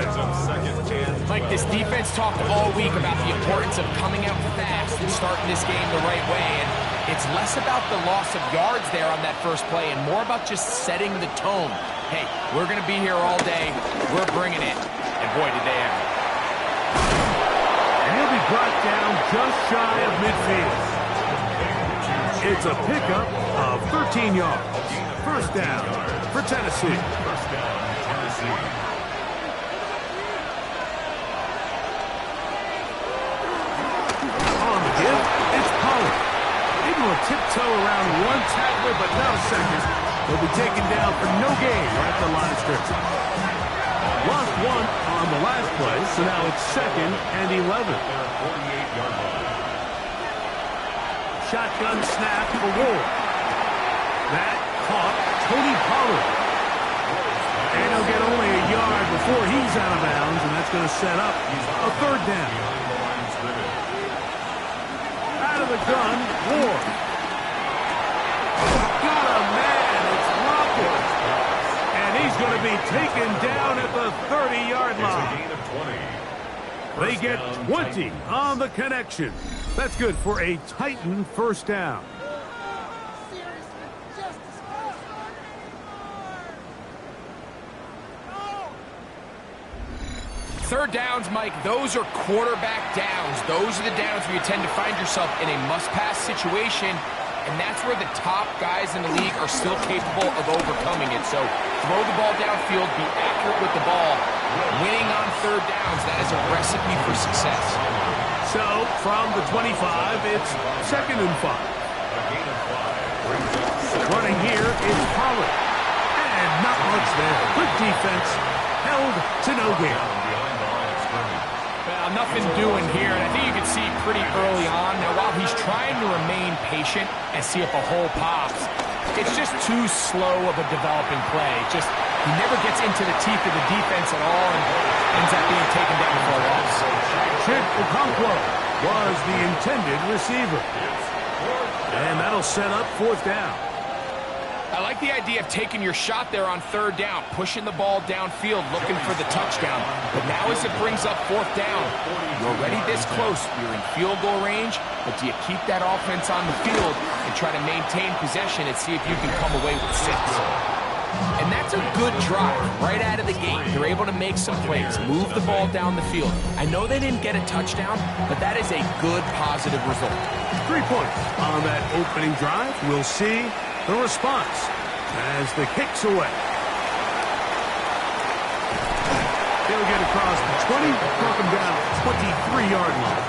20. Mike, this defense talked all week about the importance of coming out fast and starting this game the right way, and it's less about the loss of yards there on that first play and more about just setting the tone. Hey, we're going to be here all day. We're bringing it. And boy, did they ever. And he'll be brought down just shy of midfield. It's a pickup of 13 yards. First down for Tennessee. On the give, it's Pollard. Able to tiptoe around one tackler, but not a second. He'll be taken down for no gain right at the line of scrimmage. Lost one on the last play, so now it's 2nd and 11. Shotgun snap for Ward. That caught Tony Pollard. And he'll get only a yard before he's out of bounds, and that's going to set up a 3rd down. Out of the gun, Ward. Got a man, it's Rockwood. And he's going to be taken down at the 30-yard line. They get 20 on the connection. That's good for a Titan first down. Third downs, Mike, those are quarterback downs. Those are the downs where you tend to find yourself in a must-pass situation, and that's where the top guys in the league are still capable of overcoming it. So throw the ball downfield, be accurate with the ball. Winning on third downs, that is a recipe for success. So from the 25, it's 2nd and 5. Running here is Pollard. And not much there. Good defense. Held to no gain. Well, nothing doing here, and I think you can see pretty early on. Now, while he's trying to remain patient and see if a hole pops, it's just too slow of a developing play. Just, he never gets into the teeth of the defense at all and ends up being taken down for a loss. Chip Okonkwo was the intended receiver. And that'll set up 4th down. I like the idea of taking your shot there on 3rd down, pushing the ball downfield, looking for the touchdown. But now as it brings up 4th down, you're already this close. You're in field goal range, but do you keep that offense on the field and try to maintain possession and see if you can come away with 6? And that's a good drive right out of the gate. They're able to make some plays, move the ball down the field. I know they didn't get a touchdown, but that is a good, positive result. 3 points on that opening drive. We'll see the response as the kick's away. They'll get across the 20, knock them down at the 23-yard line.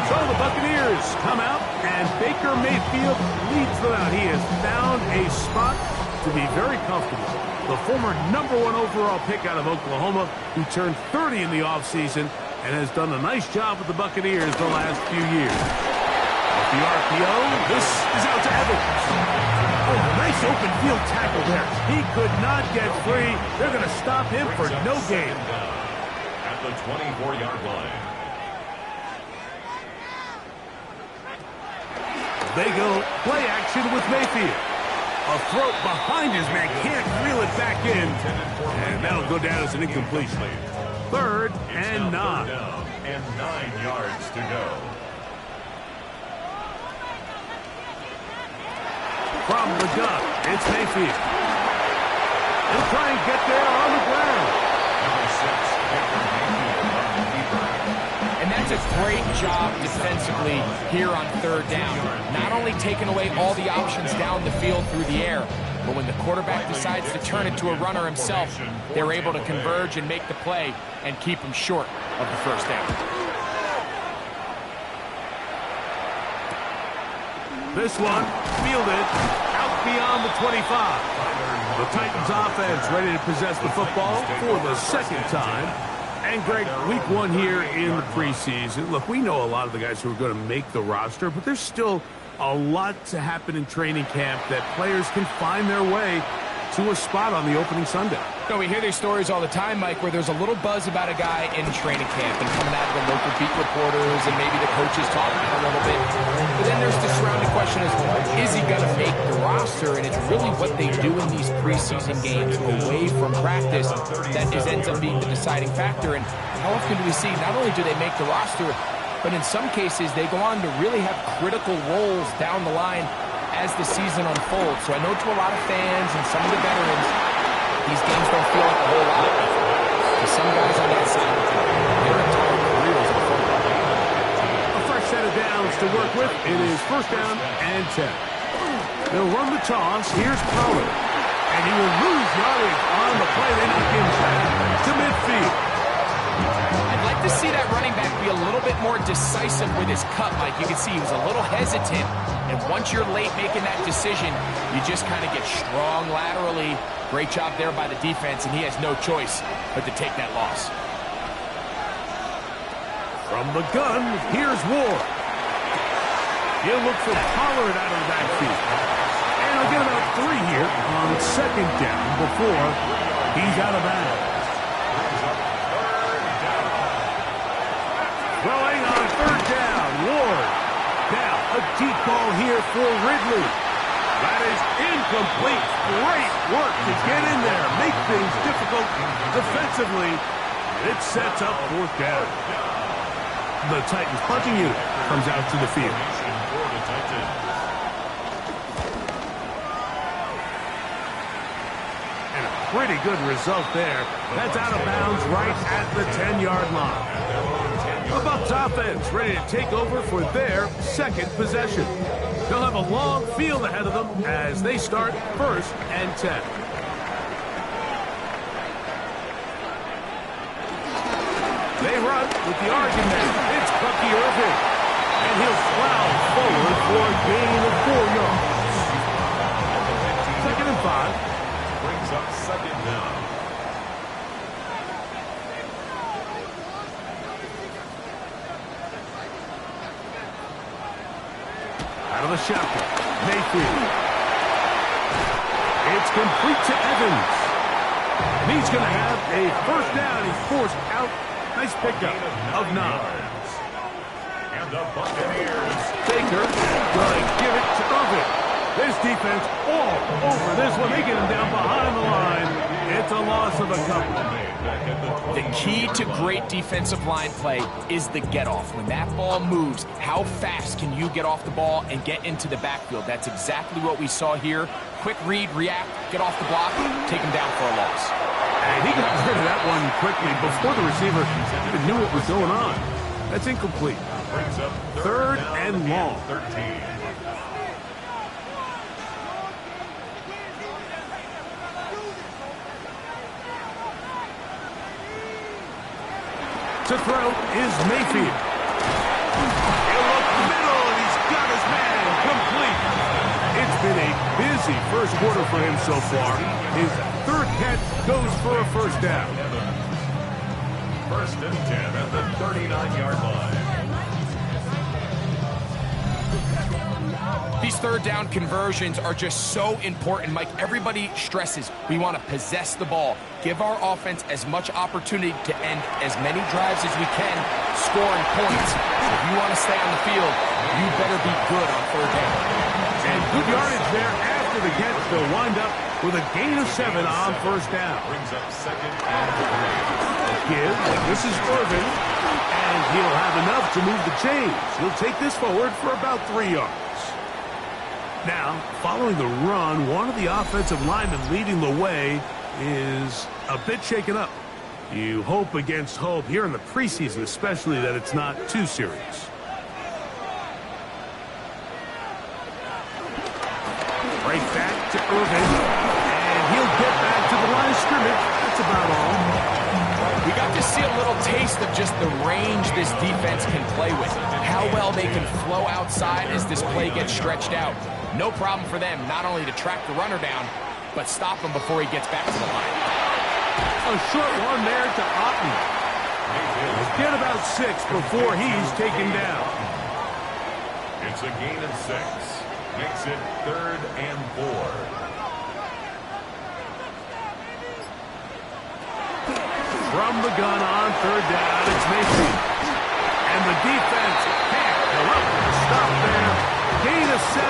So the Buccaneers come out, and Baker Mayfield leads them out. He has found a spot to be very comfortable. The former #1 overall pick out of Oklahoma, who turned 30 in the offseason and has done a nice job with the Buccaneers the last few years. With the RPO, this is out to Evans. Oh, nice open field tackle there. He could not get free. They're going to stop him for no gain. At the 24-yard line. They go play action with Mayfield. A throat behind his man, can't reel it back in. And that'll go down as an incompletion. 3rd and 9. And 9 yards to go. From the gun, it's Mayfield. He'll try and get there on the ground. Number 6, And that's a great job defensively here on 3rd down. Not only taking away all the options down the field through the air, but when the quarterback decides to turn it to a runner himself, they're able to converge and make the play and keep him short of the 1st down. This one fielded out beyond the 25. The Titans offense ready to possess the football for the 2nd time. And, Greg, week 1 here in the preseason. Look, we know a lot of the guys who are going to make the roster, but there's still a lot to happen in training camp that players can find their way to a spot on the opening Sunday. You know, we hear these stories all the time, Mike, where there's a little buzz about a guy in training camp and coming out of the local beat reporters and maybe the coaches talking a little bit. But then there's the surrounding question as well, is he going to make the roster? And it's really what they do in these preseason games away from practice that ends up being the deciding factor. And how often do we see not only do they make the roster, but in some cases they go on to really have critical roles down the line as the season unfolds. So I know to a lot of fans and some of the veterans, these games don't feel like a whole lot. To some guys on that side, their entire careers are full. A fresh set of downs to work with. It is first down and 10. They'll run the toss. Here's Pollard. And he will lose yardage on the play. They knock him back to midfield. I'd like to see that running back be a little bit more decisive with his cut, Mike. You can see he was a little hesitant. And once you're late making that decision, you just kind of get strong laterally. Great job there by the defense, and he has no choice but to take that loss. From the gun, here's Ward. He'll look for Pollard out of the backfield. And he'll get about 3 here on second down before he's out of bounds. Throwing on third down, Ward. Now, a deep ball here for Ridley. That is incomplete. Great work to get in there, make things difficult defensively. It sets up fourth down. The Titans punting unit comes out to the field. And a pretty good result there. That's out of bounds right at the 10-yard line. The Bucs offense ready to take over for their second possession. They'll have a long field ahead of them as they start first and 10. They run with the argument. It's Bucky Irving. And he'll plow forward for a gain of 4 yards. Second and 5. Brings up second down. Out of the shotgun, Mayfield. It's complete to Evans. And he's going to have a first down. He's forced out. Nice pickup of 9. And the Buccaneers. Baker going to give it to Irving. This defense all over this one. They get him down behind the line. It's a loss of a couple. The key to great defensive line play is the get-off. When that ball moves, how fast can you get off the ball and get into the backfield? That's exactly what we saw here. Quick read, react, get off the block, take him down for a loss. And he got rid of that one quickly before the receiver even knew what was going on. That's incomplete. Third and long. 13. To throw is Mayfield. He'll look middle, and he's got his man complete. It's been a busy first quarter for him so far. His third catch goes for a first down. First and 10 at the 39-yard line. These third down conversions are just so important, Mike. Everybody stresses we want to possess the ball, give our offense as much opportunity to end as many drives as we can, scoring points. So if you want to stay on the field, you better be good on third down. And good yardage there after the catch. They'll wind up with a gain of 7 on first down. Brings up second and 3. Give, this is Irvin, and he'll have enough to move the chains. He'll take this forward for about 3 yards. Now, following the run, one of the offensive linemen leading the way is a bit shaken up. You hope against hope here in the preseason, especially, that it's not too serious. Right back to Irvin, and he'll get back to the line of scrimmage. That's about all. We got to see a little taste of just the range this defense can play with. How well they can flow outside as this play gets stretched out. No problem for them not only to track the runner down, but stop him before he gets back to the line. A short one there to Otten. Get about 6 before he's taken down. It's a gain of 6. Makes it 3rd and 4. from the gun on third down. It's Mayfield. And the defense can't come up with a stop there. Gain of 7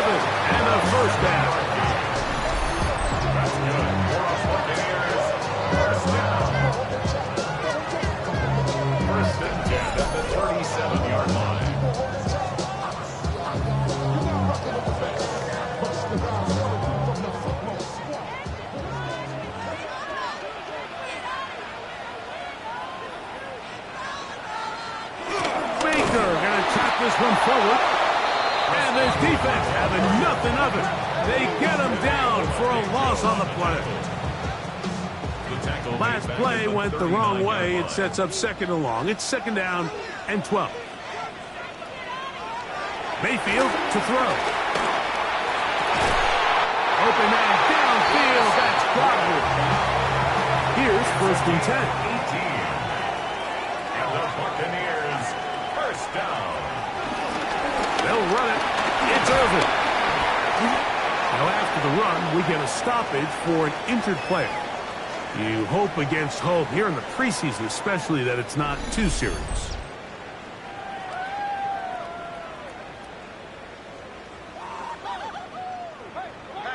and a first down. That's good. Buccaneers. First down. First and 10 at the 37-yard line. This one forward, and this defense having nothing of it. They get him down for a loss on the play. Last play went the wrong way. It sets up second and long. It's second down and 12. Mayfield to throw. Open man downfield. That's Godwin. Here's first and 10. 18. And the Buccaneers first down. They'll run it. It's over. Now after the run, we get a stoppage for an injured player. You hope against hope here in the preseason, especially that it's not too serious.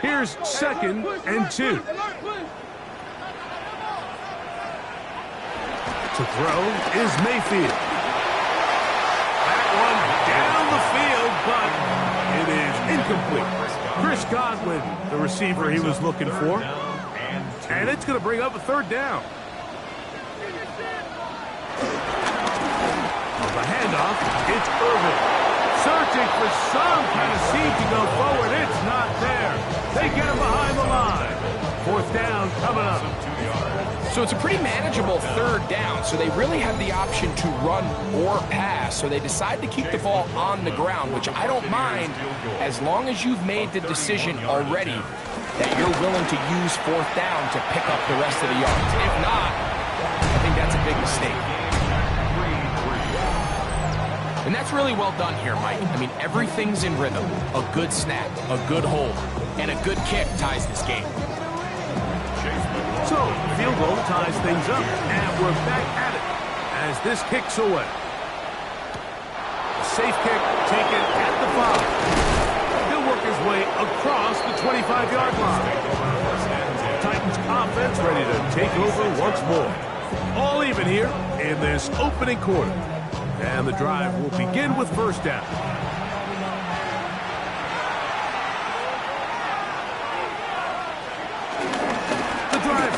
Here's second and 2. To throw is Mayfield. Down the field, but it is incomplete. Chris Godwin, the receiver he was looking for. And it's going to bring up a third down. On the handoff, it's Irvin. Searching for some kind of seed to go forward. It's not there. They get him behind the line. Fourth down coming up. So it's a pretty manageable third down, so they really have the option to run or pass, so they decide to keep the ball on the ground, which I don't mind as long as you've made the decision already that you're willing to use fourth down to pick up the rest of the yards. If not, I think that's a big mistake. And that's really well done here, Mike. I mean, everything's in rhythm. A good snap, a good hold, and a good kick ties this game. So, field goal ties things up, and we're back at it as this kicks away. A safe kick taken at the 5. He'll work his way across the 25-yard line. Titans offense ready to take over once more. All even here in this opening quarter. And the drive will begin with first down.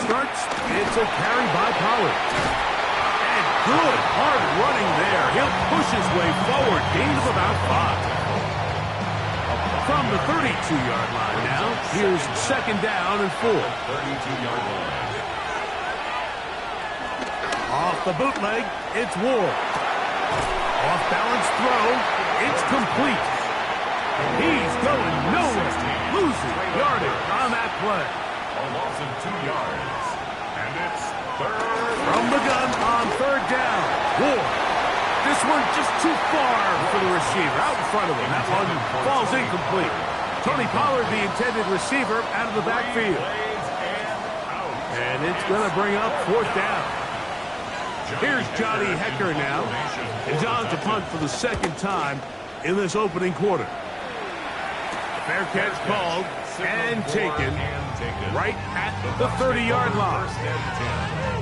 Starts. It's a carry by Pollard. And good hard running there. He'll push his way forward. Gain of about 5. From the 32-yard line now, here's second down and 4. 32-yard line. Off the bootleg, it's Ward. Off balance throw, it's complete. He's going nowhere. Losing yardage on that play. A loss of 2 yards. And it's third. From the gun on third down. Ward. This one just too far for the receiver. Out in front of him. That one falls incomplete. Tony Pollard, the intended receiver, out of the backfield. And it's going to bring up fourth down. Here's Johnny Hecker now. And John's to punt for the second time in this opening quarter. Fair catch called and taken right at the 30-yard line.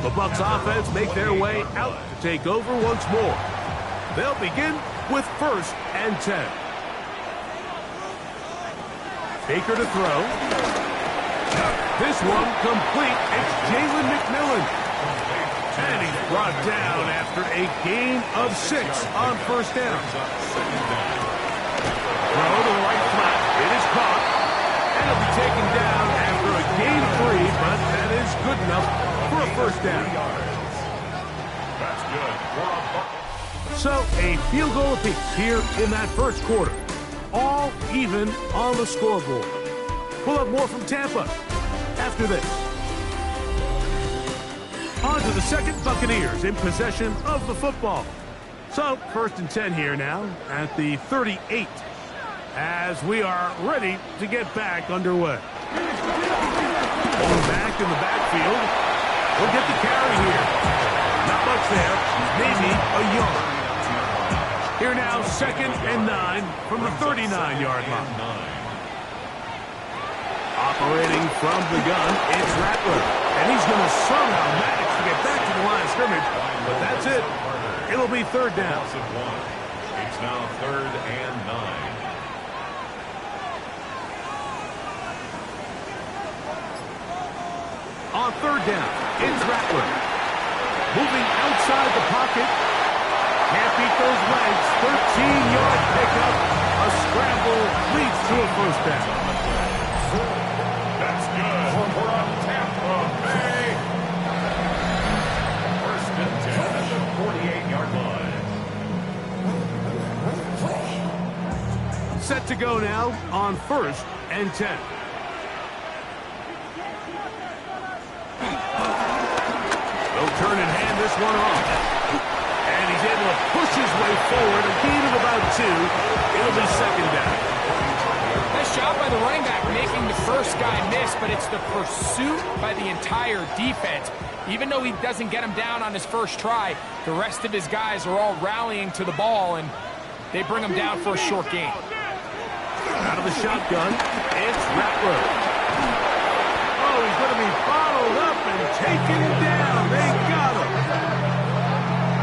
The Bucs offense make their way out to take over once more. They'll begin with first and 10. Baker to throw. This one complete. It's Jalen McMillan. And he's brought down after a gain of 6 on first down. Throw to the right flat. It is caught. And it'll be taken down after a gain of 3, but that is good enough for a first down. That's good. So a field goal apiece here in that first quarter. All even on the scoreboard. We'll have more from Tampa after this. On to the second, Buccaneers in possession of the football. So, first and 10 here now at the 38 as we are ready to get back underway. Going back in the backfield. We'll get the carry here. yards there, maybe a yard. Here now, 2nd and 9 from the 39-yard line. Operating from the gun, it's Rattler. And he's going to somehow manage to get back to the line of scrimmage. But that's it. It'll be 3rd down. It's now 3rd and 9. On 3rd down, it's Rattler. Moving outside the pocket. Can't beat those legs. 13-yard pickup. A scramble leads to a 1st down. That's good. We're on Tampa Bay. 1st and 10 at the 48-yard line. Set to go now on 1st and 10. They'll turn and hand this one off. And he's able to push his way forward. A gain of about 2. It'll be 2nd down. Nice job by the running back making the first guy miss, but it's the pursuit by the entire defense. Even though he doesn't get him down on his first try, the rest of his guys are all rallying to the ball, and they bring him down for a short gain. Out of the shotgun, it's Rattler. Oh, he's going to be followed up and taken down. They got him.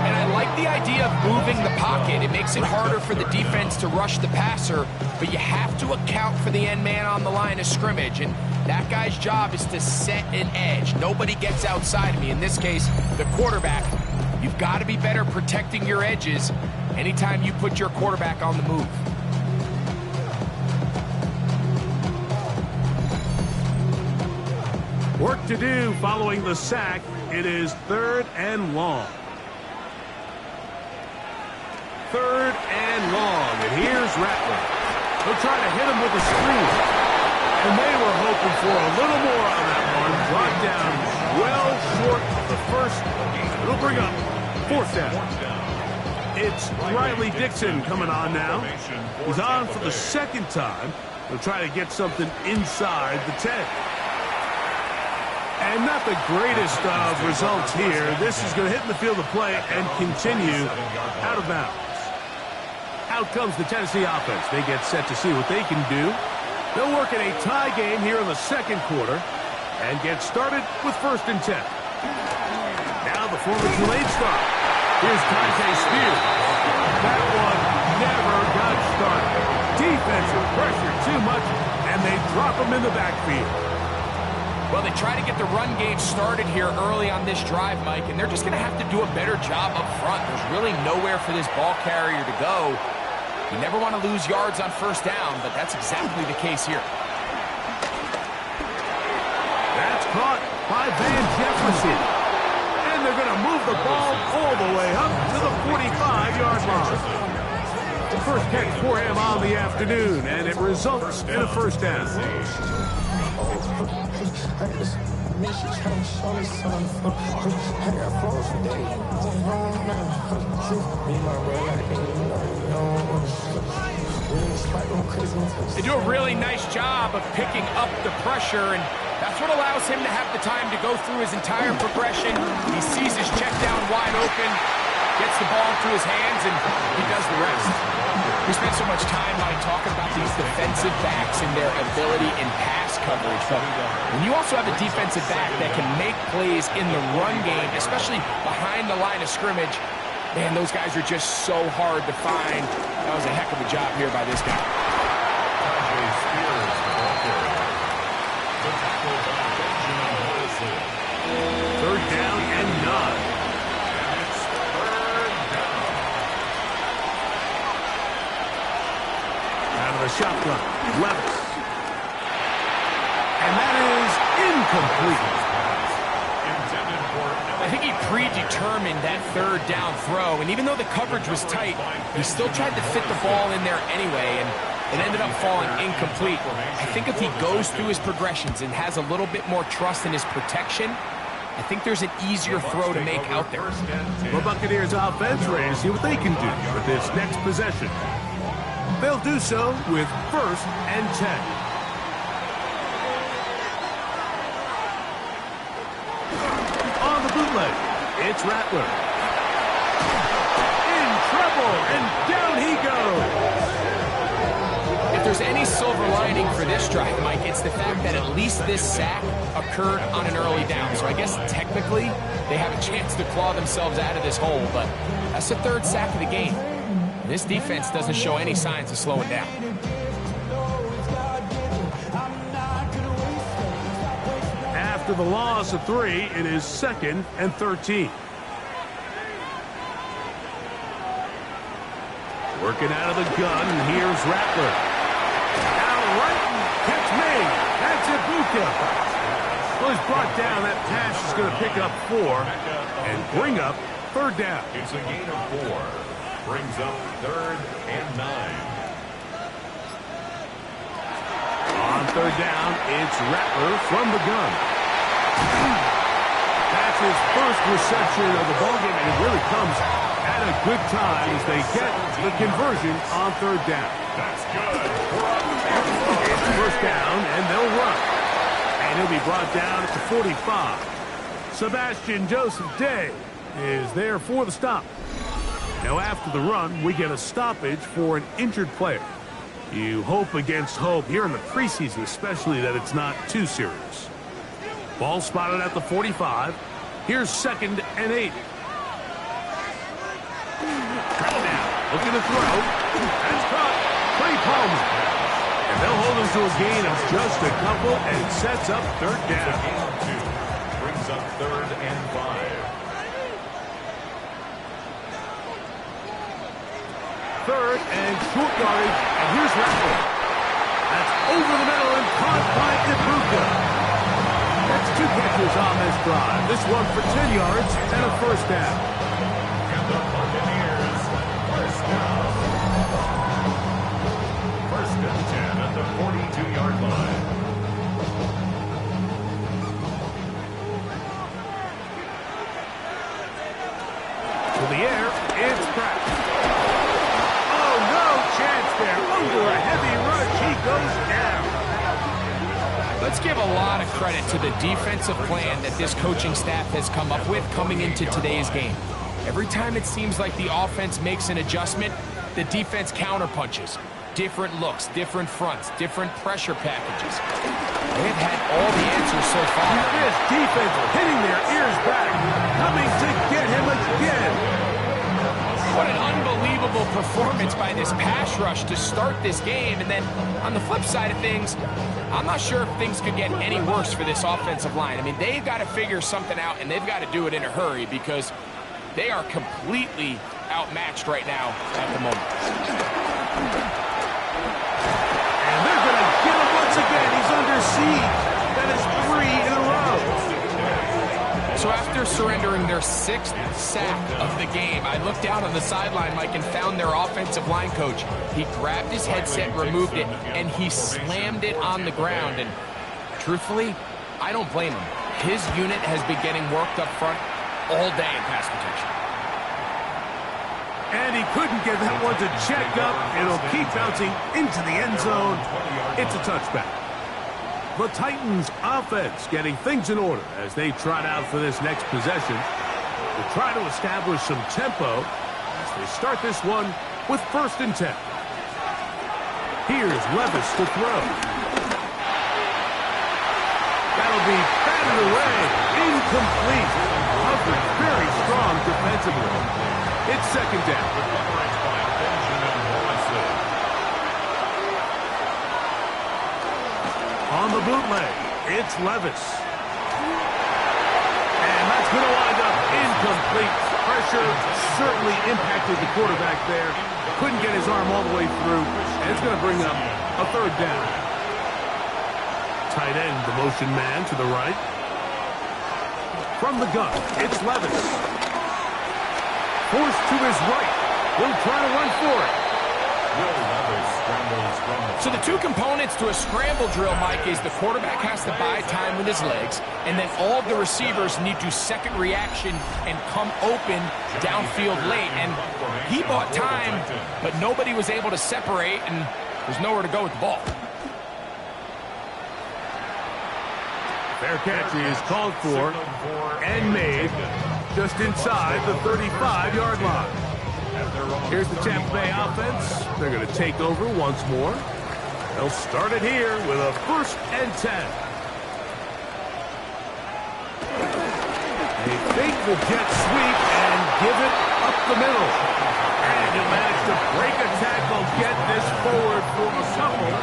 And I like the idea of moving the pocket. It makes it harder for the defense to rush the passer, but you have to account for the end man on the line of scrimmage, and that guy's job is to set an edge. Nobody gets outside of me. In this case, the quarterback. You've got to be better protecting your edges anytime you put your quarterback on the move. Work to do following the sack. It is 3rd and long. 3rd and long. And here's Rattler. They'll try to hit him with a screen. And they were hoping for a little more on that one. Brought down well short of the first. It'll bring up 4th down. It's Riley Dixon coming on now. He's on for the 2nd time. They'll try to get something inside the 10. And not the greatest of results here. This is going to hit in the field of play and continue out of bounds. Out comes the Tennessee offense. They get set to see what they can do. They'll work in a tie game here in the 2nd quarter and get started with 1st and 10. Now the former Tulane star. Here's Tajay Spears. That one never got started. Defensive pressure too much, and they drop him in the backfield. Well, they try to get the run game started here early on this drive, Mike, and they're just going to have to do a better job up front. There's really nowhere for this ball carrier to go. You never want to lose yards on 1st down, but that's exactly the case here. That's caught by Van Jefferson. And they're going to move the ball all the way up to the 45-yard line. The first catch for him on the afternoon, and it results in a 1st down. They do a really nice job of picking up the pressure, and that's what allows him to have the time to go through his entire progression. He sees his check down wide open, gets the ball into his hands, and he does the rest. We spend so much time, Mike, talking about these defensive backs and their ability in pass coverage, but when you also have a defensive back that can make plays in the run game, especially behind the line of scrimmage, man, those guys are just so hard to find. That was a heck of a job here by this guy. Tajay Spears, the ball carrier. The tackle by Benjamin Mosley. 3rd down and 9. And it's 3rd down. Out of the shotgun, Levis. And that is incomplete. Intended for I think he predetermined that 3rd down throw, and even though the coverage was tight, he still tried to fit the ball in there anyway, and it ended up falling incomplete. I think if he goes through his progressions and has a little bit more trust in his protection, I think there's an easier throw to make out there. The Buccaneers offense ready to see what they can do with this next possession. They'll do so with 1st and 10. On the bootleg, it's Rattler. In trouble, and down he goes. If there's any silver lining for this drive, Mike, it's the fact that at least this sack occurred on an early down. So I guess technically they have a chance to claw themselves out of this hole, but that's the third sack of the game. And this defense doesn't show any signs of slowing down. After the loss of 3, it is 2nd and 13. Working out of the gun, here's Rattler. Now right, catch made. That's Ibuka. Well, he's brought down. That pass is going to pick up 4 and bring up 3rd down. It's a gain of 4. Brings up 3rd and 9. On 3rd down, it's Rattler from the gun. That's his first reception of the ballgame, and it really comes at a good time as they get the conversion on 3rd down. That's good. It's 1st down, and they'll run. And he'll be brought down at the 45. Sebastian Joseph Day is there for the stop. Now after the run, we get a stoppage for an injured player. You hope against hope here in the preseason, especially that it's not too serious. Ball spotted at the 45. Here's 2nd and 8. Now, looking to throw. That's caught. Clay Palmer. And they'll hold him to a gain of just a couple and sets up 3rd down. Gain of 2. Brings up 3rd and 5. 3rd and short yardage. And here's Rattler. That's over the middle and caught by Ibuka. That's 2 catches on this drive. This one for 10 yards and a 1st down. And the Buccaneers, 1st down. 1st and 10 at the 42-yard line. To the air, it's cracked. Oh, no chance there. Under a heavy rush, he goes down. Let's give a lot of credit to the defensive plan that this coaching staff has come up with coming into today's game. Every time it seems like the offense makes an adjustment, the defense counterpunches. Different looks, different fronts, different pressure packages. They've had all the answers so far. This defense hitting their ears back, coming to get him again. What an unbelievable performance by this pass rush to start this game. And then on the flip side of things, I'm not sure if things could get any worse for this offensive line. I mean, they've got to figure something out, and they've got to do it in a hurry because they are completely outmatched right now at the moment. And they're going to get him once again. He's under siege. That is 3 in a row. So after surrendering their 6th sack of the game, I looked down on the sideline, Mike, and found their offensive line coach. He grabbed his headset, removed it, and he slammed it on the ground. And truthfully, I don't blame him. His unit has been getting worked up front all day in pass protection. And he couldn't get that one to check up. It'll keep bouncing into the end zone. It's a touchback. The Titans offense getting things in order as they trot out for this next possession to try to establish some tempo as they start this one with 1st and 10. Here's Levis to throw. That'll be batted away. Incomplete. Coverage very strong defensively. It's 2nd down. On the bootleg, it's Levis. And that's going to wind up incomplete. Pressure certainly impacted the quarterback there. Couldn't get his arm all the way through. And it's going to bring up a 3rd down. Tight end, the motion man to the right. From the gun, it's Levis. Forced to his right. He'll try to run for it. So the 2 components to a scramble drill, Mike, is the quarterback has to buy time with his legs, and then all of the receivers need to second reaction and come open downfield late. And he bought time, but nobody was able to separate, and there's nowhere to go with the ball. Fair catch is called for and made. just inside the 35-yard line. Here's the Tampa Bay offense. They're going to take over once more. They'll start it here with a 1st and 10. They fake the jet sweep and give it up the middle. And he'll manage to break a tackle, get this forward for a couple,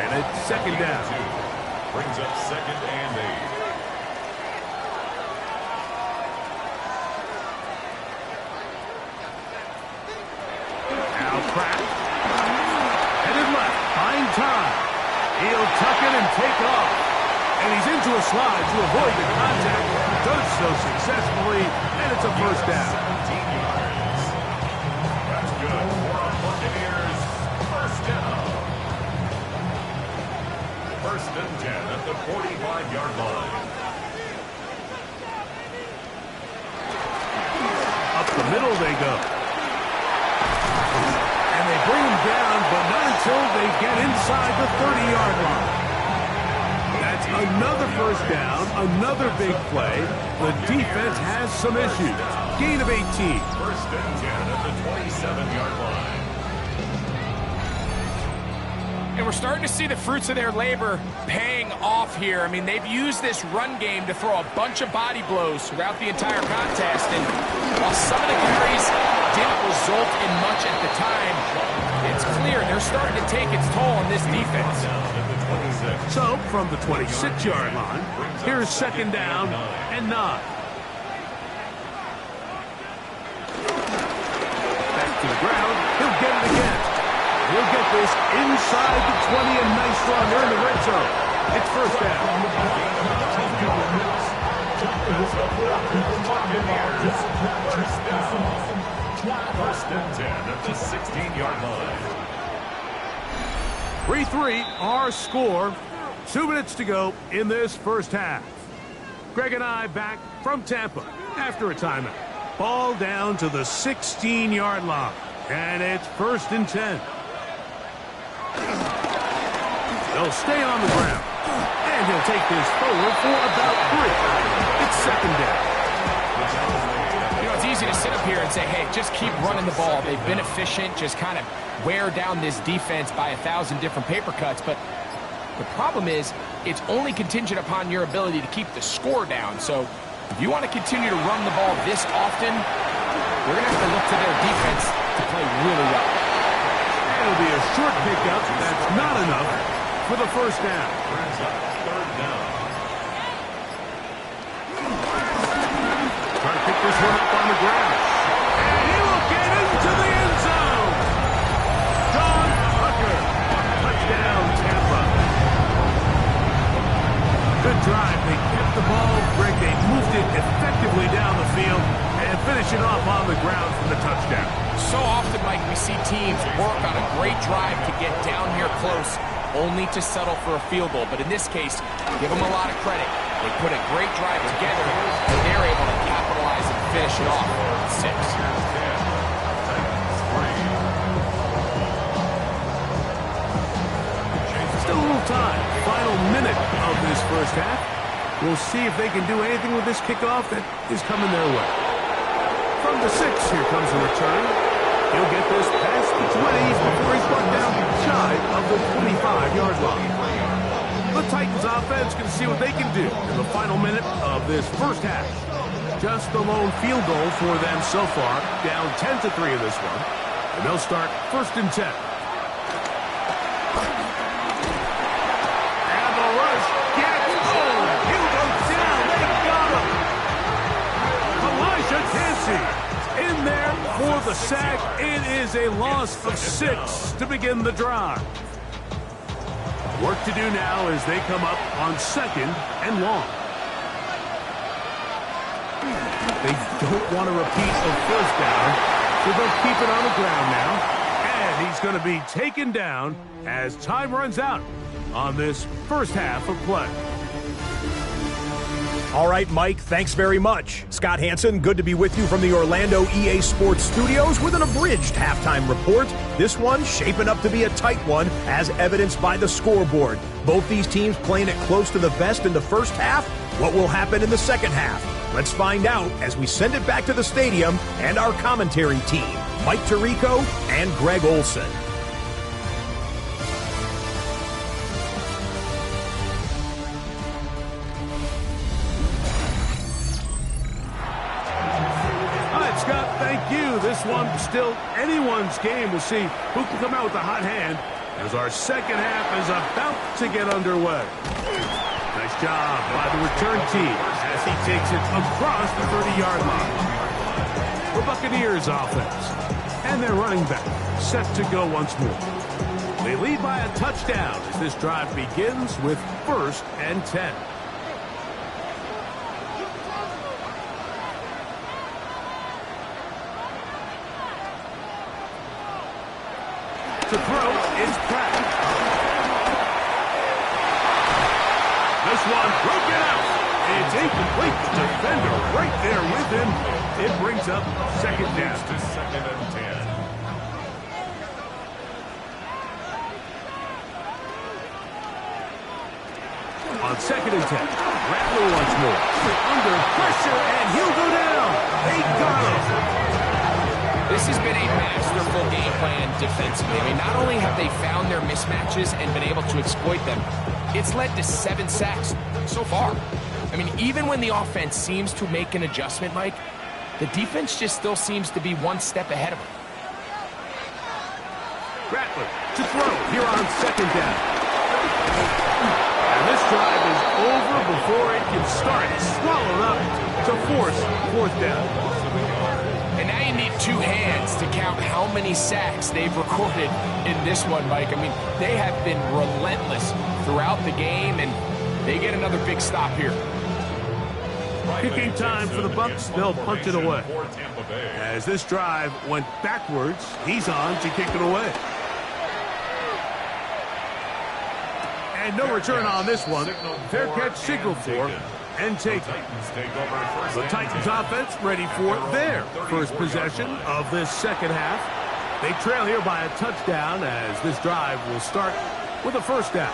and it's 2nd down. Brings up 2nd and 8. Now crack. Headed left, find time. He'll tuck it and take off. And he's into a slide to avoid the contact. Does so successfully, and it's a 1st down. 17 yards. That's good for a Buccaneers 1st down. 1st and 10 at the 45-yard line. Up the middle they go. And they bring him down, but not until they get inside the 30-yard line. That's another 1st down, another big play. The defense has some issues. Gain of 18. 1st and 10 at the 27-yard line. And we're starting to see the fruits of their labor paying off here. I mean, they've used this run game to throw a bunch of body blows throughout the entire contest. And while some of the carries didn't result in much at the time, it's clear they're starting to take its toll on this defense. So, from the 26-yard line, here's 2nd down and 9. Back to the ground. He'll get it again. He'll get this inside the 20, and nice run there in the red zone. It's 1st down. 1st and 10 at the 16-yard line. 3-3, our score. 2 minutes to go in this 1st half. Greg and I back from Tampa after a timeout. Ball down to the 16-yard line. And it's 1st and 10. They'll stay on the ground. And he'll take this forward for about 3. It's 2nd down. You know, it's easy to sit up here and say, hey, just keep running the ball. They've been efficient, just kind of wear down this defense by 1,000 different paper cuts. But the problem is it's only contingent upon your ability to keep the score down. So if you want to continue to run the ball this often, we're going to have to look to their defense to play really well. It'll be a short pickup. That's not enough for the 1st down. 3rd down. Trying to pick this one up on the ground. And he will get into the end zone. John Tucker. Touchdown, Tampa. Good drive. They kept the ball. Greg, they moved it effectively down the field and finish it off on the ground for the touchdown. So often, Mike, we see teams work on a great drive to get down here close, only to settle for a field goal. But in this case, give them a lot of credit. They put a great drive together, and they're able to capitalize and finish it off at 6. Still a little time. Final minute of this 1st half. We'll see if they can do anything with this kickoff that is coming their way. From the 6, here comes the return. He'll get this past the 20s before he's brought down shy of the 25-yard line. The Titans offense can see what they can do in the final minute of this 1st half. Just the lone field goal for them so far, down 10-3 in this one. And they'll start 1st and 10. And the rush gets home. He'll go down. They got him. Elijah Tansey in there for the sack. It is a loss of 6 to begin the drive. Work to do now as they come up on 2nd and long. They don't want to repeat a 1st down, so they'll keep it on the ground now. And he's going to be taken down as time runs out on this 1st half of play. All right, Mike, thanks very much. Scott Hansen, good to be with you from the Orlando EA Sports Studios with an abridged halftime report. This one shaping up to be a tight one, as evidenced by the scoreboard. Both these teams playing it close to the vest in the first half. What will happen in the second half? Let's find out as we send it back to the stadium and our commentary team, Mike Tirico and Greg Olson. This one still anyone's game. We'll see who can come out with a hot hand as our second half is about to get underway. Nice job by the return team as he takes it across the 30-yard line. The Buccaneers offense and their running back set to go once more. They lead by a touchdown as this drive begins with 1st and 10. To throw is Pratt. This one broken out. It's incomplete. The defender right there with him. It brings up 2nd down. To 2nd and 10. On 2nd and 10, Rattler once more. Under pressure, and he'll go down. They got him. This has been a masterful game plan defensively. I mean, not only have they found their mismatches and been able to exploit them, it's led to 7 sacks so far. I mean, even when the offense seems to make an adjustment, Mike, the defense just still seems to be one step ahead of them. Rattler to throw here on 2nd down. And this drive is over before it can start. Swallowed up to force 4th down. And now you need 2 hands to count how many sacks they've recorded in this one, Mike. I mean, they have been relentless throughout the game, and they get another big stop here. Kicking time for the Bucs. They'll punt it away. As this drive went backwards, he's on to kick it away. And no return on this one. Fair catch signaled for and taken. The Titans offense ready for their first possession of this second half. They trail here by a touchdown as this drive will start with a 1st down.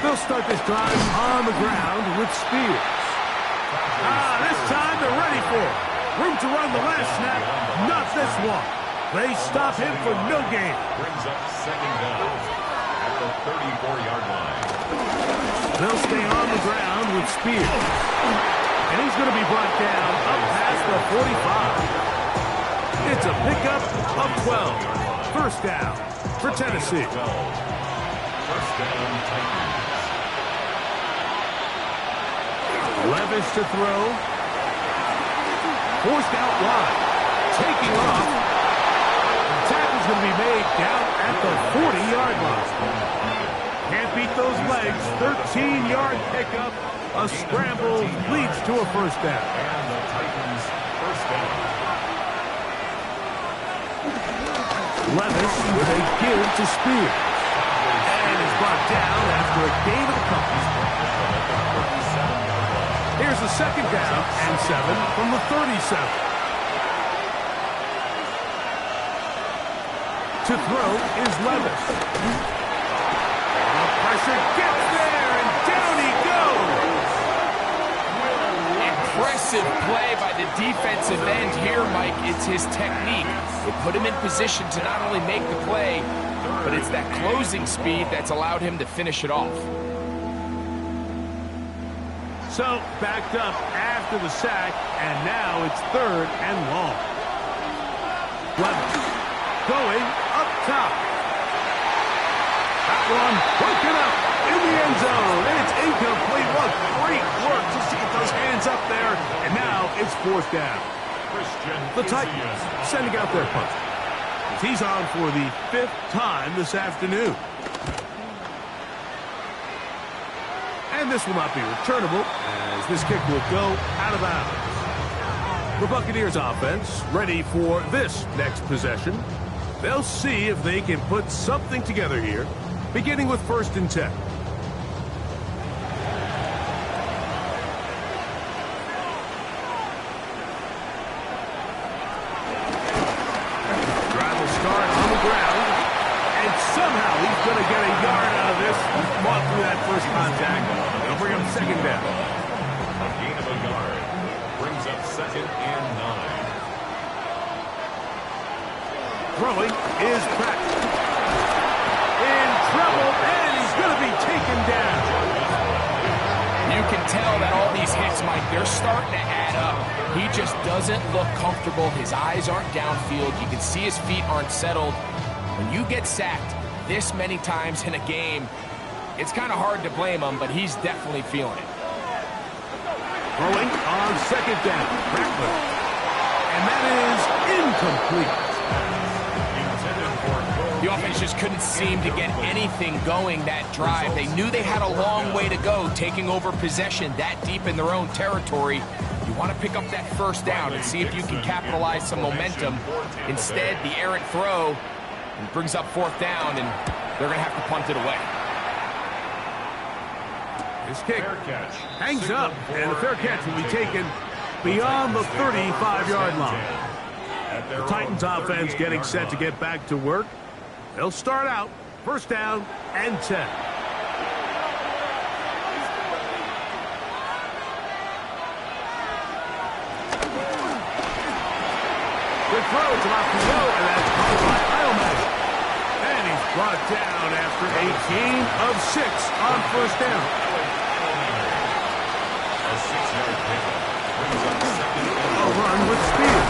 They'll start this drive on the ground with Spears. This time they're ready for it. Room to run the last snap. Not this one. They stop him for no gain. Brings up 2nd down at the 34-yard line. They'll stay on the ground with Spears. And he's going to be brought down up past the 45. It's a pickup of 12. 1st down for Tennessee. 1st down, Titans. Levis to throw. Forced out wide. Taking off. The tackle's going to be made down at the 40-yard line. Can't beat those legs. 13-yard pickup. A scramble leads to a 1st down. And the Titans' 1st down. Levis with a give to Spears. And is brought down after a gain of a couple. Here's a 2nd down and 7 from the 37. To throw is Levis. Pressure gets there, and down he goes. Impressive play by the defensive end here, Mike. It's his technique. It put him in position to not only make the play, but it's that closing speed that's allowed him to finish it off. So, backed up after the sack, and now it's 3rd and long. Levis going up top. That one broken up in the end zone, and it's incomplete. What great work just to get those hands up there, and now it's 4th down. The Titans sending out their punt. He's on for the 5th time this afternoon. And this will not be returnable as this kick will go out of bounds. The Buccaneers offense ready for this next possession. They'll see if they can put something together here, beginning with 1st and 10. through that first contact. They'll bring up second down. A gain of a yard brings up 2nd and 9. Throwing is Pratt. In trouble, and he's going to be taken down. You can tell that all these hits, Mike, they're starting to add up. He just doesn't look comfortable. His eyes aren't downfield. You can see his feet aren't settled. When you get sacked this many times in a game, it's kind of hard to blame him, but he's definitely feeling it. Throwing on second down. Pratt. And that is incomplete. The offense just couldn't seem to get anything going that drive. They knew they had a long way to go, taking over possession that deep in their own territory. You want to pick up that first down and see if you can capitalize some momentum. Instead, the errant throw brings up 4th down, and they're going to have to punt it away. This kick hangs up, and the fair catch will be taken beyond the 35-yard line. The Titans offense getting set to get back to work. They'll start out 1st down and 10. Good throw to Lafayette, and that's caught by Iomaz. And he's brought down after a gain of 6 on 1st down. A 6-yard pickup brings up 2nd and 9. A run with speed.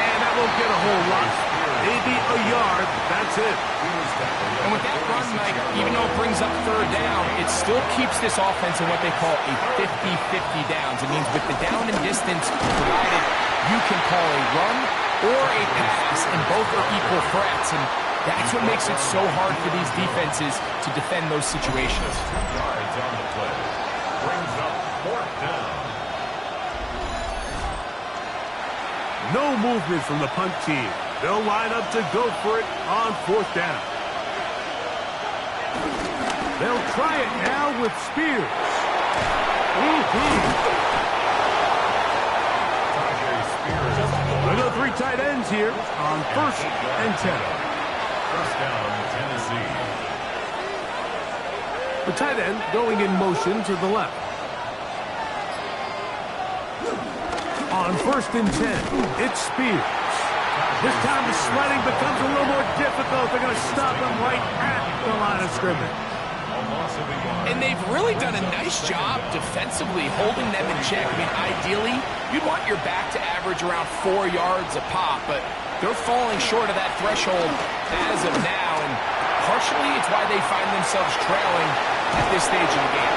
And that won't get a whole lot. Maybe a yard, that's it. And with that run, Mike, even though it brings up 3rd down, it still keeps this offense in what they call a 50-50 downs. It means with the down and distance provided, you can call a run or a pass, and both are equal threats. And that's what makes it so hard for these defenses to defend those situations. 2 yards on the play. Brings up 4th down. No movement from the punt team. They'll line up to go for it on 4th down. They'll try it now with Spears. We'll go 3 tight ends here on 1st and 10. 1st down, Tennessee. The tight end going in motion to the left. On 1st and 10, it's Spears. This time the sledding becomes a little more difficult. They're going to stop him right at the line of scrimmage. And they've really done a nice job defensively holding them in check. I mean, ideally, you'd want your back to average around 4 yards a pop, but they're falling short of that threshold as of now, and partially it's why they find themselves trailing at this stage of the game.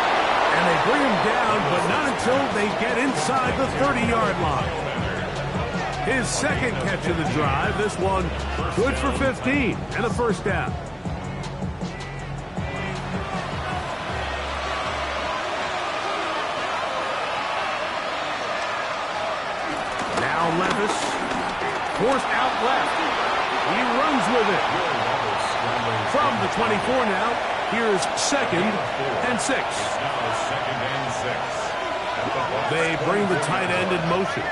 And they bring him down, but not until they get inside the 30-yard line. His 2nd catch of the drive, this one good for 15 and a 1st down. Now Levis, forced out left. He runs with it. From the 24 now, here's 2nd and 6. They bring the tight end in motion.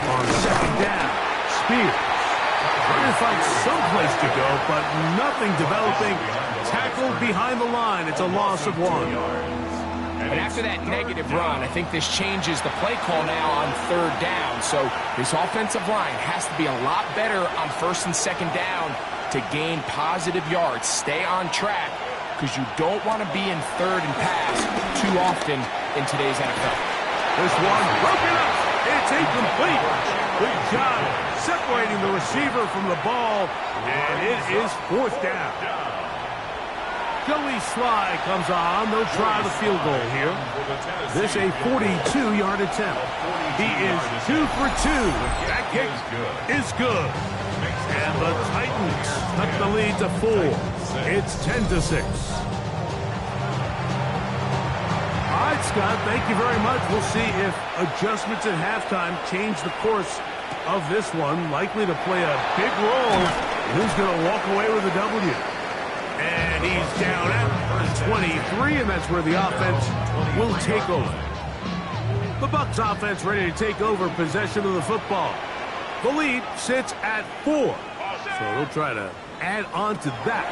On 2nd down, Spears. Trying to find someplace to go, but nothing developing. Tackled behind the line. It's a loss of 1. And after that negative run, I think this changes the play call now on 3rd down. So this offensive line has to be a lot better on 1st and 2nd down to gain positive yards. Stay on track, because you don't want to be in 3rd and pass too often in today's NFL. This one broken up. It's incomplete. Good job separating the receiver from the ball, and it is 4th down. Joey Sly comes on. They'll try the field goal here. This a 42-yard attempt. He is 2 for 2. That kick is good. And the Titans cut the lead to 4. It's 10-6. All right, Scott, thank you very much. We'll see if adjustments at halftime change the course of this one. Likely to play a big role. Who's going to walk away with a W? And he's down at the 23, and that's where the offense will take over. The Bucs offense ready to take over possession of the football. The lead sits at 4. So they'll try to add on to that.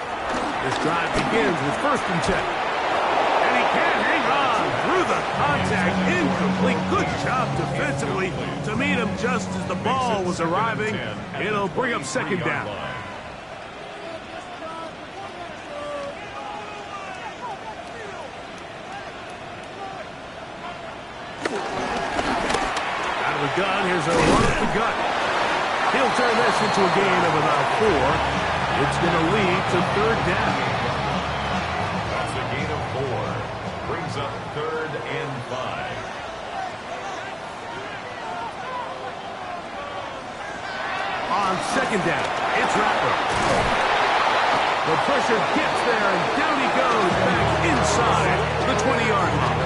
This drive begins with 1st and 10. And he can't hang on through the contact. Incomplete. Good job defensively to meet him just as the ball was arriving. It'll bring up 2nd down. Out of the gun, here's a run up the gut. He'll turn this into a gain of about 4. It's going to lead to 3rd down. That's a gain of 4. Brings up 3rd and 5. On 2nd down, it's Rattler. The pressure gets there, and down he goes back inside the 20-yard line.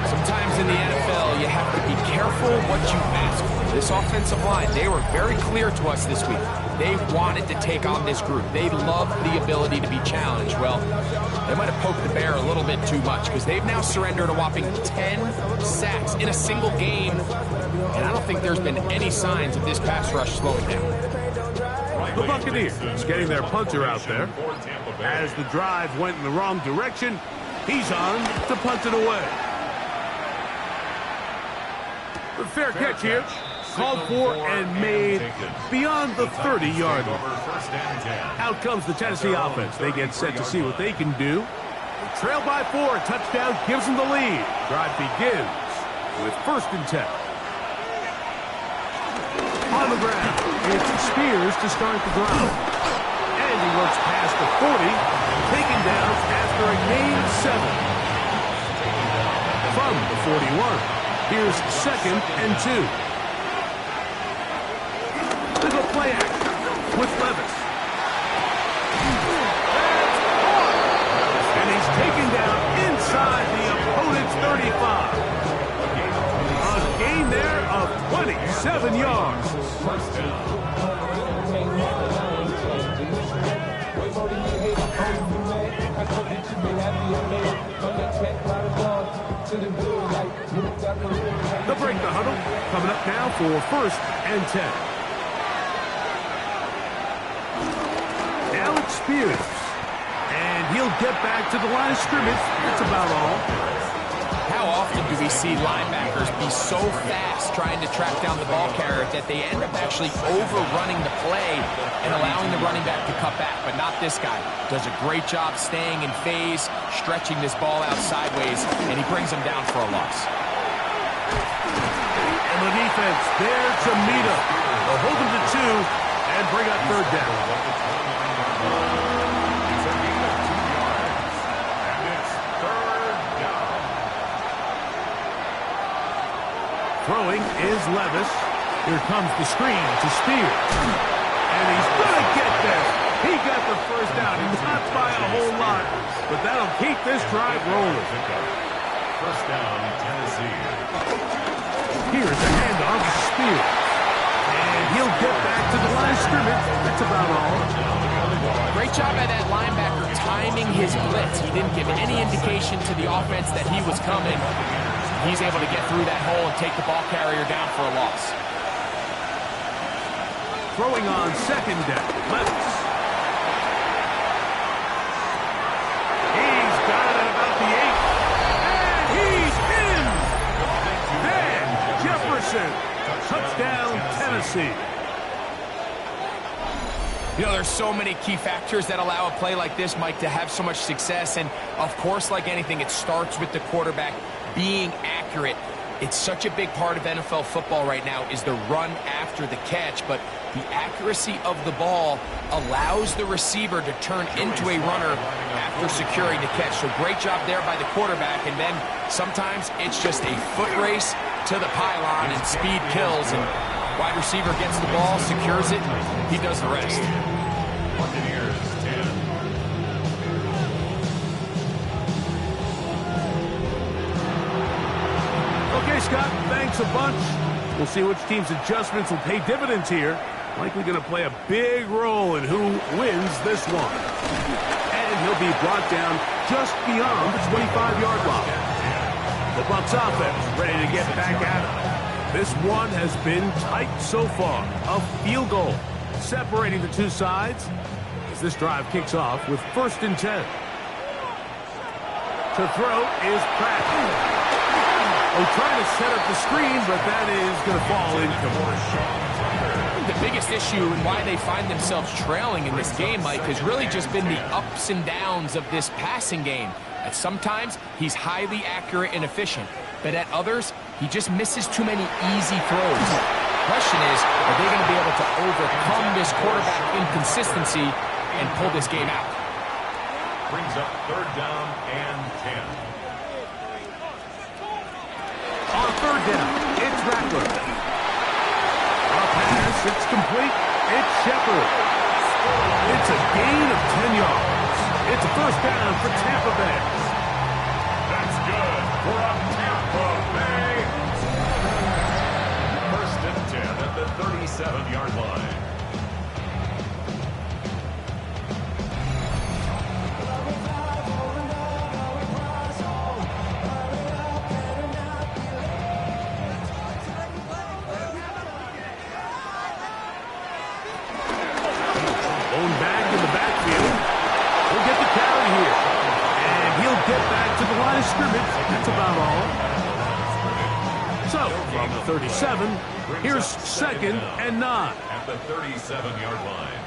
Sometimes in the NFL, you have to be careful what you ask for. This offensive line, they were very clear to us this week. They wanted to take on this group. They loved the ability to be challenged. Well, they might have poked the bear a little bit too much because they've now surrendered a whopping 10 sacks in a single game. And I don't think there's been any signs of this pass rush slowing down. The Buccaneers getting their punter out there. As the drive went in the wrong direction, he's on to punt it away. The fair catch here, called for and made beyond the 30-yard line. Out comes the Tennessee offense. They get set to see what they can do. They trail by 4. Touchdown gives them the lead. Drive begins with 1st and 10. On the ground, it's Spears to start the drive. And he works past the 40, taken down after a gain of 7. From the 41, here's 2nd and 2. Little play action with Levis. And he's taken down inside the opponent's 35. A gain there of 27 yards. They'll break the huddle. Coming up now for 1st and 10. Now it's Spears. And he'll get back to the line of scrimmage. That's about all. How often do we see linebackers be so fast trying to track down the ball carrier that they end up actually overrunning the play and allowing the running back to cut back? But not this guy. Does a great job staying in phase, stretching this ball out sideways, and he brings him down for a loss. And the defense there to meet him. They'll hold him to 2 and bring up 3rd down. Throwing is Levis. Here comes the screen to Spears. And he's going to get there. He got the 1st down. Not by a whole lot, but that'll keep this drive rolling. 1st down, Tennessee. Here's a handoff to Spears. And he'll get back to the line of scrimmage. That's about all. Great job by that linebacker timing his blitz. He didn't give any indication to the offense that he was coming. He's able to get through that hole and take the ball carrier down for a loss. Throwing on 2nd down, Levis. He's got it at about the 8. And he's in! Van Jefferson. Touchdown, Tennessee. You know, there's so many key factors that allow a play like this, Mike, to have so much success. And, of course, like anything, it starts with the quarterback being accurate. It's such a big part of NFL football right now is the run after the catch, but the accuracy of the ball allows the receiver to turn into a runner after securing the catch. So great job there by the quarterback, and then sometimes it's just a foot race to the pylon and speed kills, and wide receiver gets the ball, secures it, he does the rest. Buccaneers 10. Okay, Scott, thanks a bunch. We'll see which team's adjustments will pay dividends here. Likely going to play a big role in who wins this one. And he'll be brought down just beyond the 25-yard line. The Bucs offense ready to get back at it. This one has been tight so far. A field goal separating the two sides as this drive kicks off with 1st and 10. To throw is Pratt. Oh, trying to set up the screen, but that is going to fall incomplete. The biggest issue and why they find themselves trailing in this game, Mike, has really just been the ups and downs of this passing game. At sometimes, he's highly accurate and efficient, but at others, he just misses too many easy throws. The question is, are they going to be able to overcome this quarterback inconsistency and pull this game out? Brings up 3rd down and 10. On 3rd down, it's Rattler. A pass, it's complete. It's Shepard. It's a gain of 10 yards. It's a 1st down for Tampa Bay. That's good for a Tampa Bay. 1st and 10 at the 37-yard line. Scrimmage. That's about all. So, from the 37, here's 2nd and 9. At the 37-yard line.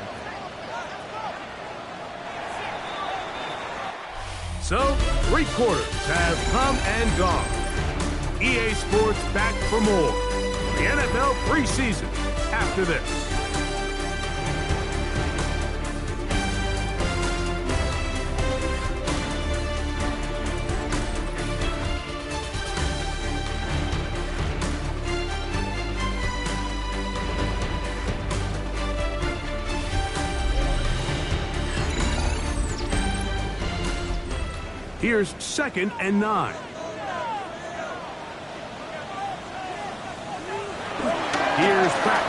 So, 3 quarters have come and gone. EA Sports back for more. The NFL preseason after this. Here's 2nd and 9. Here's Pratt.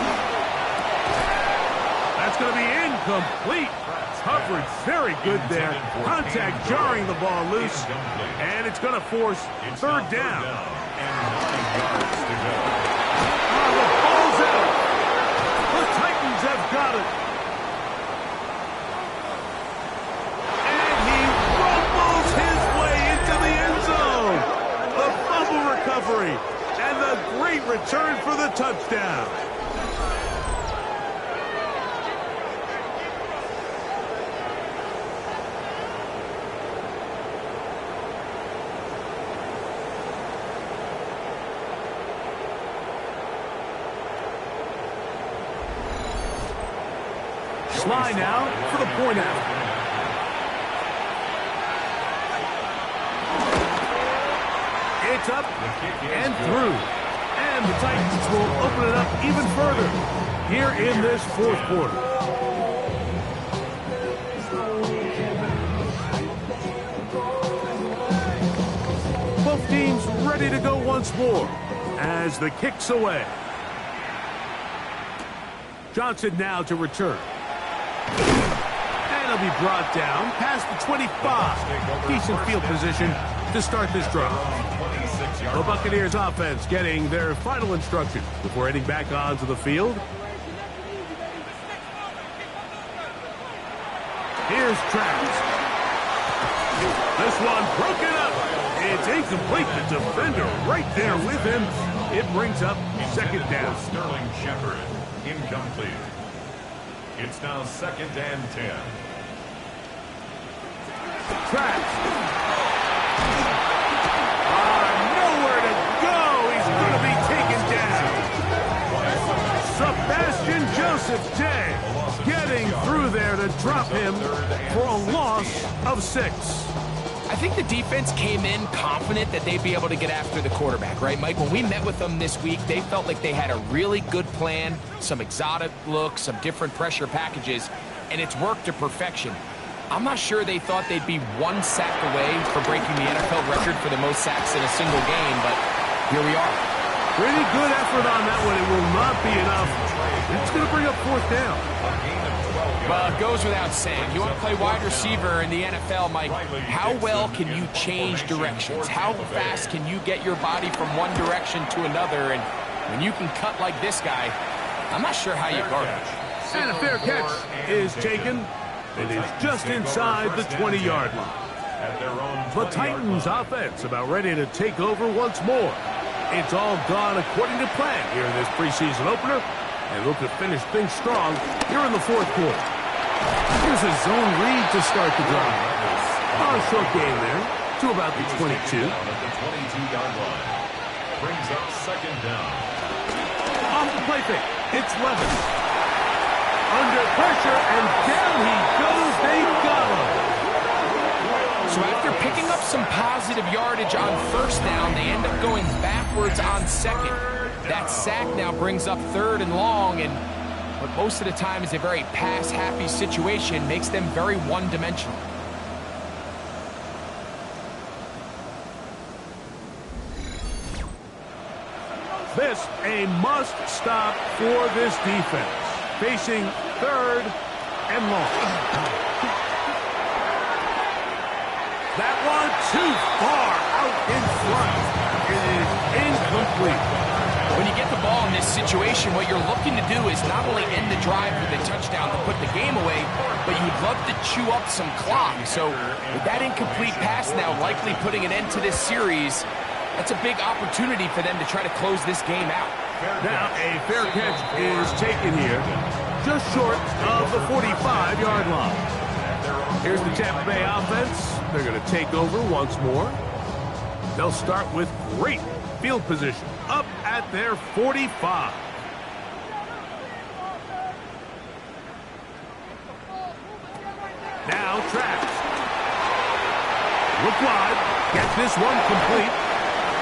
That's going to be incomplete. Coverage very good there. Contact jarring the ball loose. And it's going to force 3rd down. And 9 yards to go. Oh, the ball's out. The Titans have got it. And the great return for the touchdown. Sly now for the point out. It's up and through. And the Titans will open it up even further here in this 4th quarter. Both teams ready to go once more as the kick's away. Johnson now to return. And he'll be brought down past the 25. Decent field position to start this drive. The Buccaneers offense getting their final instructions before heading back onto the field. Here's Travis. This one broken up. It's incomplete. The defender right there with him. It brings up 2nd down. Sterling Shepard, incomplete. It's now 2nd and 10. Travis. Nowhere to go. He's going to be taken down. Sebastian Joseph Day getting through there to drop him for a loss of 6. I think the defense came in confident that they'd be able to get after the quarterback, right, Mike? When we met with them this week, they felt like they had a really good plan, some exotic looks, some different pressure packages, and it's worked to perfection. I'm not sure they thought they'd be 1 sack away from breaking the NFL record for the most sacks in a single game, but here we are. Pretty good effort on that one. It will not be enough. It's going to bring up 4th down. Well, it goes without saying. You want to play wide receiver in the NFL, Mike, how well can you change directions? How fast can you get your body from one direction to another? And when you can cut like this guy, I'm not sure how you guard it. And a fair catch is taken. It is just inside the 20-yard line. The Titans offense about ready to take over once more. It's all gone according to plan here in this preseason opener. And look to finish things strong here in the fourth quarter. Here's a zone read to start the drive. A short game there to about the 22. At the 22-yard line. Brings up second down. Off the play fake. It's Levis. Under pressure, and down he goes. They got him. So after picking up some positive yardage on first down, they end up going backwards on second. That sack now brings up third and long, and what most of the time is a very pass-happy situation makes them very one-dimensional. This a must-stop for this defense. Facing third and long. That one too far out in front. It is incomplete. When you get the ball in this situation, what you're looking to do is not only end the drive with a touchdown to put the game away, but you'd love to chew up some clock. So with that incomplete pass now likely putting an end to this series, that's a big opportunity for them to try to close this game out. Now a fair catch is taken here, just short of the 45-yard line. Here's the Tampa Bay offense. They're going to take over once more. They'll start with great field position up at their 45. Now Travis. Look wide. Gets this one complete.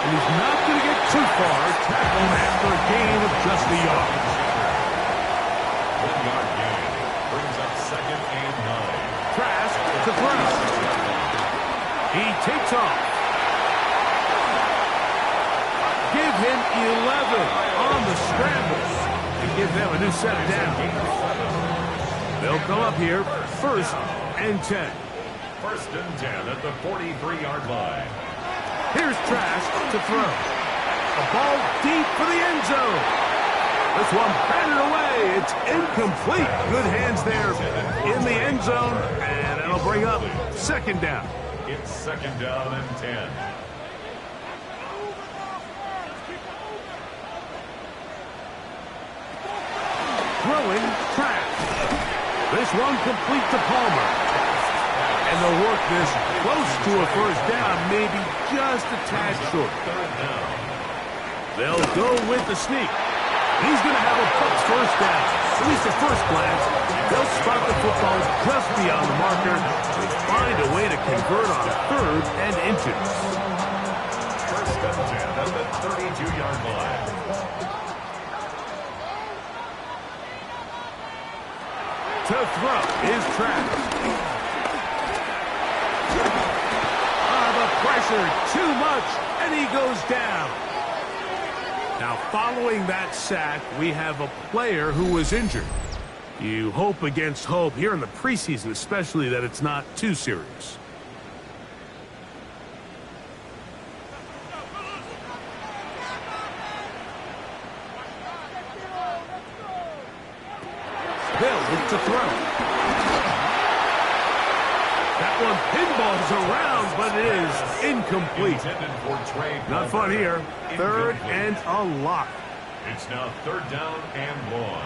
And he's not going to get too far. Tackled after a gain of just a yard. 1-yard gain. Brings up second and 9. Trask to throw. He takes off. Give him 11 on the scrambles. And give them a new set down. They'll come up here first and 10. First and 10 at the 43-yard line. Here's Trask to throw. A ball deep for the end zone. This one batted away. It's incomplete. Good hands there in the end zone. And that'll bring up second down. It's second down and 10. Throwing Trask. This one complete to Palmer. And they'll work this close to a first down, maybe just a tad short. They'll go with the sneak. He's going to have a Bucs first down. At least at first glance, they'll spot the football just beyond the marker and find a way to convert on third and inches. First and 10 at the 32-yard line. To throw is Travis. Pressure too much, and he goes down. Now, following that sack, we have a player who was injured. You hope against hope here in the preseason, especially that it's not too serious. Hill to throw. That one pinballs around, but it is incomplete. Not fun here. Third and a lot. It's now third down and long.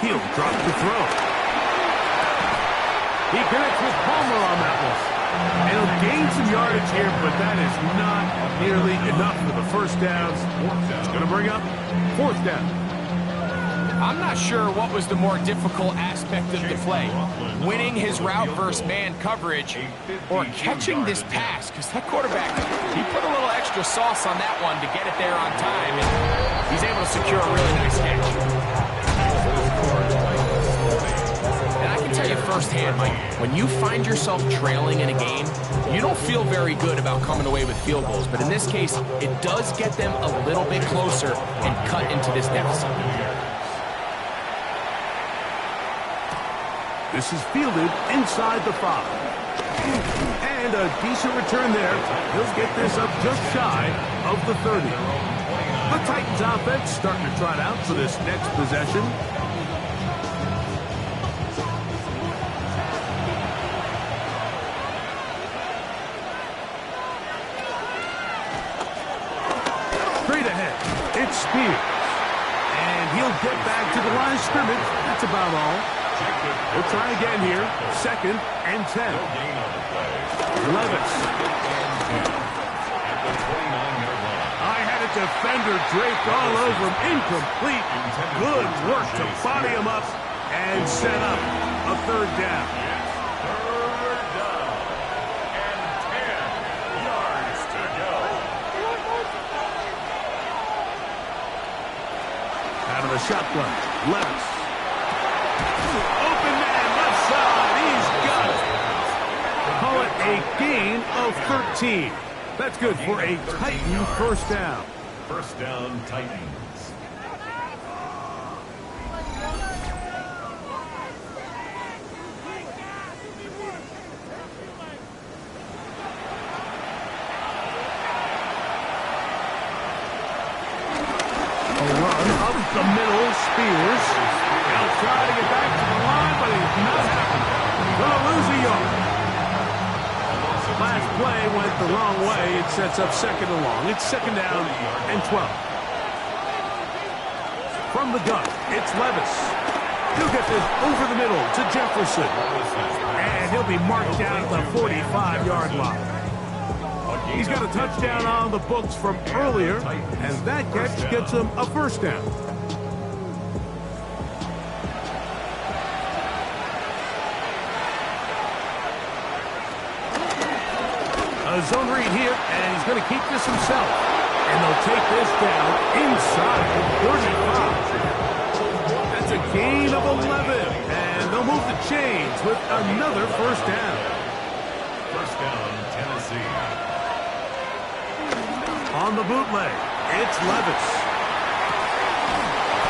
He'll drop the throw. He connects with Palmer on that one. And he'll gain some yardage here, but that is not nearly enough for the first down. It's going to bring up fourth down. I'm not sure what was the more difficult aspect of the play. Winning his route versus man coverage or catching this pass, because that quarterback, he put a little extra sauce on that one to get it there on time, and he's able to secure a really nice catch. And I can tell you firsthand, Mike, when you find yourself trailing in a game, you don't feel very good about coming away with field goals, but in this case, it does get them a little bit closer and cut into this deficit. This is fielded inside the 5. And a decent return there. He'll get this up just shy of the 30. The Titans offense starting to trot out for this next possession. It's Spears. And he'll get back to the line of scrimmage. That's about all. We'll try again here. 2nd and 10. Levis. I had a defender draped all over him. Incomplete. Good work to body him up and set up a 3rd down. Third down and 10 yards to go. Out of the shotgun. Levis. Open man, left side. He's got it. Call it a gain of 13. That's good for a Titan 1st down. 1st down, Titans. A run up the middle, Spears. He'll try to get back to the line, but he's not happening. Gonna lose a yard. Last play went the wrong way. It sets up 2nd and long. It's 2nd down and 12. From the gun, it's Levis. He'll get this over the middle to Jefferson. And he'll be marked down at the 45-yard line. He's got a touchdown on the books from earlier, and that catch gets him a 1st down. A zone read here, and he's going to keep this himself. And they'll take this down inside the 35. That's a gain of 11, and they'll move the chains with another 1st down. 1st down, Tennessee. On the bootleg, it's Levis.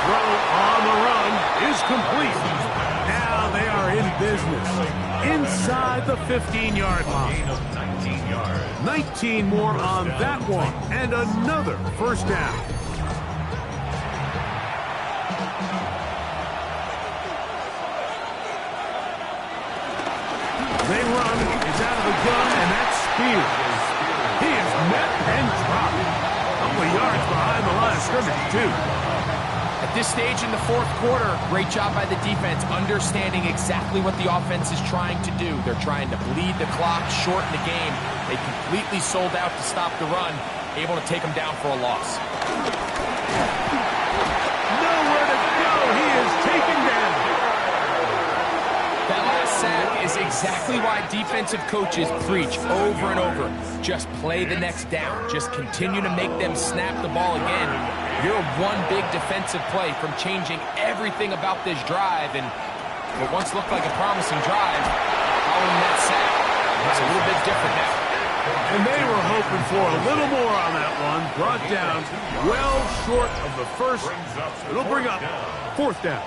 Throw on the run is complete. Now they are in business inside the 15-yard line. Gain of 19 yards. 19 more on that one, and another 1st down. They run, it's out of the gun, and that's Spears. He is met and dropped. A couple of yards behind the line of scrimmage, too. At this stage in the 4th quarter, great job by the defense understanding exactly what the offense is trying to do. They're trying to bleed the clock, shorten the game. They completely sold out to stop the run, able to take them down for a loss. Nowhere to go. He is taken down. That last sack is exactly why defensive coaches preach over and over. Just play the next down. Just continue to make them snap the ball again. You're one big defensive play from changing everything about this drive, and what once looked like a promising drive, following that sack, it's a little bit different now. And they were hoping for a little more on that one. Brought down well short of the 1st. It'll bring up 4th down.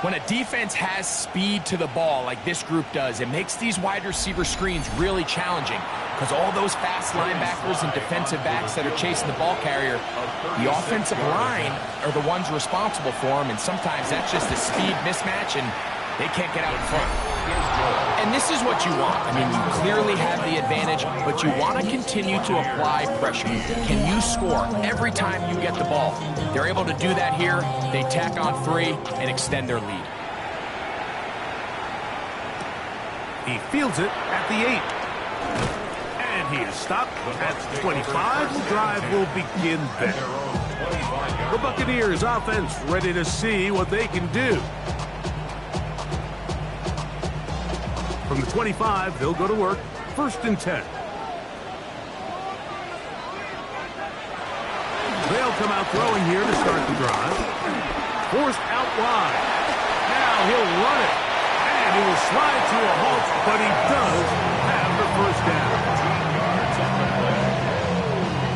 When a defense has speed to the ball like this group does, it makes these wide receiver screens really challenging because all those fast linebackers and defensive backs that are chasing the ball carrier, the offensive line are the ones responsible for them, and sometimes that's just a speed mismatch, and they can't get out in front. And this is what you want. I mean, you clearly have the advantage, but you want to continue to apply pressure. Can you score every time you get the ball? They're able to do that here. They tack on 3 and extend their lead. He fields it at the 8. And he is stopped at 25. The drive will begin there. The Buccaneers offense ready to see what they can do. From the 25, they'll go to work. 1st and 10. They'll come out throwing here to start the drive. Forced out wide. Now he'll run it. And he will slide to a halt, but he does have the 1st down.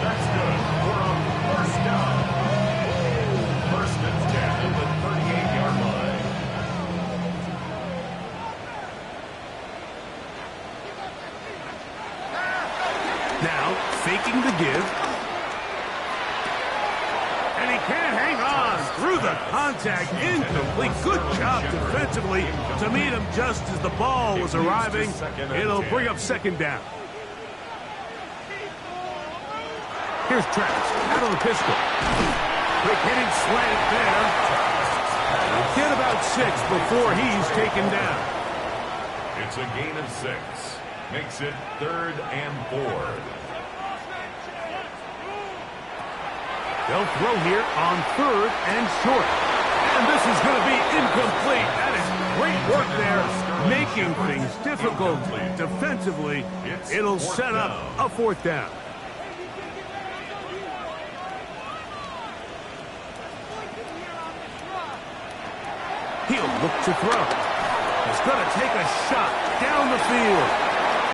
That's good for a 1st down. 1st and 10 at the 38-yard line. Now, faking the give. And he can't hang on through the contact. Incomplete. Good job defensively to meet him just as the ball was arriving. It'll bring up 2nd down. Here's Travis out on the pistol. Quick hitting slant there. Get about 6 before he's taken down. It's a gain of 6. Makes it 3rd and 4. They'll throw here on 3rd and short. And this is going to be incomplete. That is great work there, making things difficult defensively. It'll set up a 4th down. He'll look to throw. He's going to take a shot down the field.